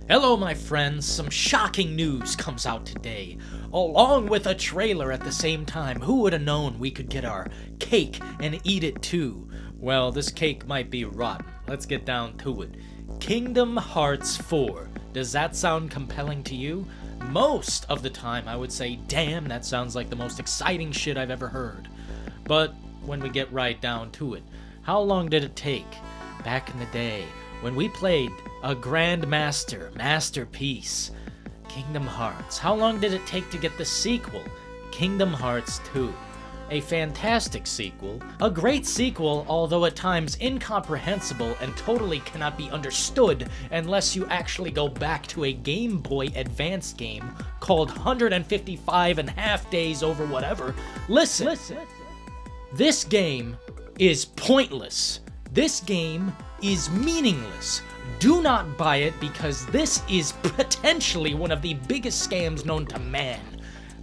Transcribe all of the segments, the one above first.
Hello my friends, some shocking news comes out today, along with a trailer at the same time. Who would have known we could get our cake and eat it too? Well, this cake might be rotten. Let's get down to it. Kingdom Hearts 4. Does that sound compelling to you? Most of the time I would say, damn, that sounds like the most exciting shit I've ever heard. But when we get right down to it, how long did it take? Back in the day, when we played a grandmaster masterpiece, Kingdom Hearts. How long did it take to get the sequel, Kingdom Hearts 2? A fantastic sequel, a great sequel, although at times incomprehensible and totally cannot be understood unless you actually go back to a Game Boy Advance game called 155 and a half days over whatever. Listen. This game is pointless. This game is meaningless. Do not buy it because this is potentially one of the biggest scams known to man.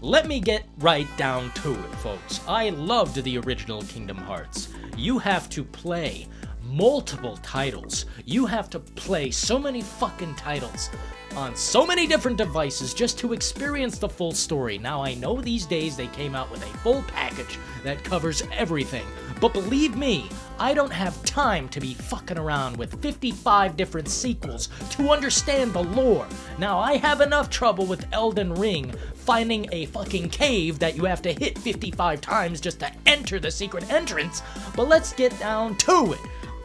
Let me get right down to it, folks. I loved the original Kingdom Hearts. You have to play multiple titles. You have to play so many fucking titles on so many different devices just to experience the full story. Now, I know these days they came out with a full package that covers everything, but believe me, I don't have time to be fucking around with 55 different sequels to understand the lore. Now, I have enough trouble with Elden Ring finding a fucking cave that you have to hit 55 times just to enter the secret entrance, but let's get down to it.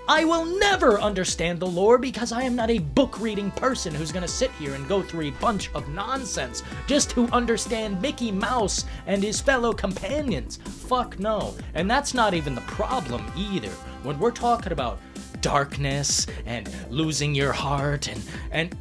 I will never understand the lore because I am not a book-reading person who's gonna sit here and go through a bunch of nonsense just to understand Mickey Mouse and his fellow companions. Fuck no. And that's not even the problem either. When we're talking about darkness and losing your heart and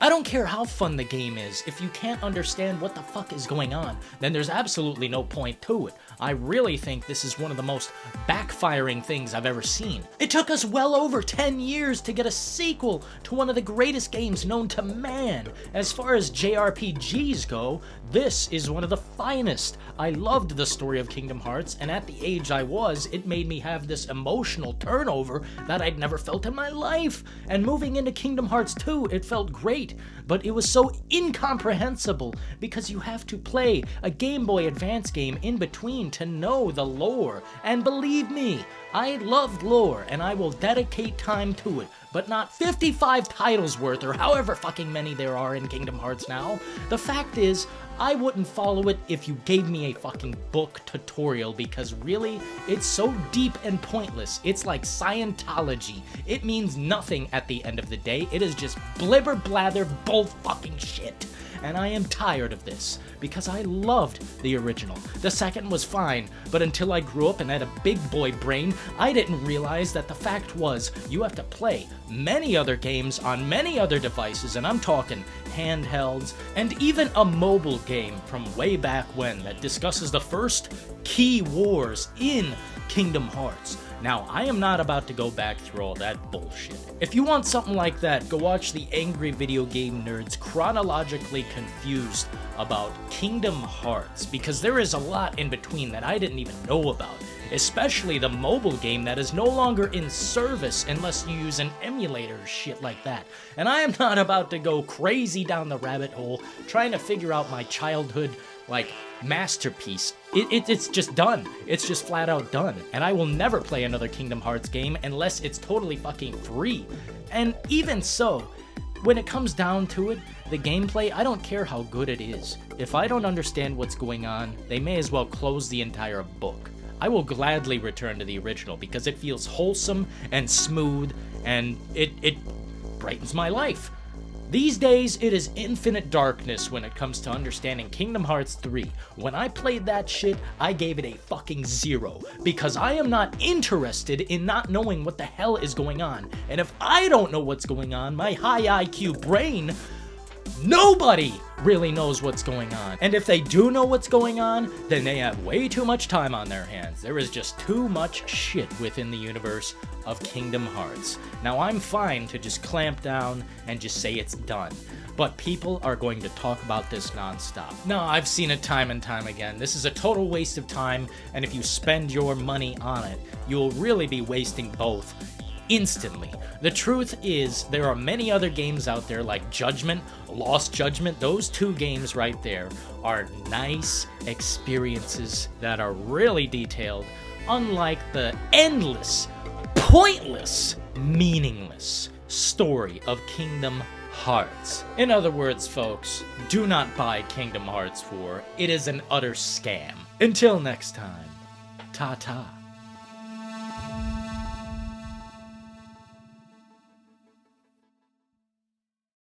I don't care how fun the game is, if you can't understand what the fuck is going on, then there's absolutely no point to it. I really think this is one of the most backfiring things I've ever seen. It took us well over 10 years to get a sequel to one of the greatest games known to man. As far as JRPGs go, this is one of the finest. I loved the story of Kingdom Hearts, and at the age I was, it made me have this emotional turnover that I'd never felt in my life. And moving into Kingdom Hearts 2, it felt great, but it was so incomprehensible because you have to play a Game Boy Advance game in between to know the lore. And believe me, I loved lore and I will dedicate time to it, but not 55 titles worth or however fucking many there are in Kingdom Hearts now. The fact is, I wouldn't follow it if you gave me a fucking book tutorial because really, it's so deep and pointless. It's like Scientology. It means nothing at the end of the day. It is just blibber blather bull fucking shit. And I am tired of this, because I loved the original. The second was fine, but until I grew up and had a big boy brain, I didn't realize that the fact was, you have to play many other games on many other devices, and I'm talking handhelds, and even a mobile game from way back when that discusses the first key wars in Kingdom Hearts. Now, I am not about to go back through all that bullshit. If you want something like that, go watch the Angry Video Game Nerds Chronologically Confused about Kingdom Hearts, because there is a lot in between that I didn't even know about, especially the mobile game that is no longer in service unless you use an emulator or shit like that. And I am not about to go crazy down the rabbit hole trying to figure out my childhood, masterpiece. It's just done. It's just flat out done. And I will never play another Kingdom Hearts game unless it's totally fucking free. And even so, when it comes down to it, the gameplay, I don't care how good it is. If I don't understand what's going on, they may as well close the entire book. I will gladly return to the original because it feels wholesome and smooth and it brightens my life. These days, it is infinite darkness when it comes to understanding Kingdom Hearts 3. When I played that shit, I gave it a fucking 0, because I am not interested in not knowing what the hell is going on. And if I don't know what's going on, my high IQ brain, nobody really knows what's going on. And if they do know what's going on, then they have way too much time on their hands. There is just too much shit within the universe of Kingdom Hearts. Now, I'm fine to just clamp down and just say it's done, but people are going to talk about this nonstop. No, I've seen it time and time again. This is a total waste of time, and if you spend your money on it, you'll really be wasting both instantly. The truth is, there are many other games out there like Judgment, Lost Judgment. Those 2 games right there are nice experiences that are really detailed, unlike the endless, pointless, meaningless story of Kingdom Hearts. In other words, folks, do not buy Kingdom Hearts 4. It is an utter scam. Until next time, ta-ta.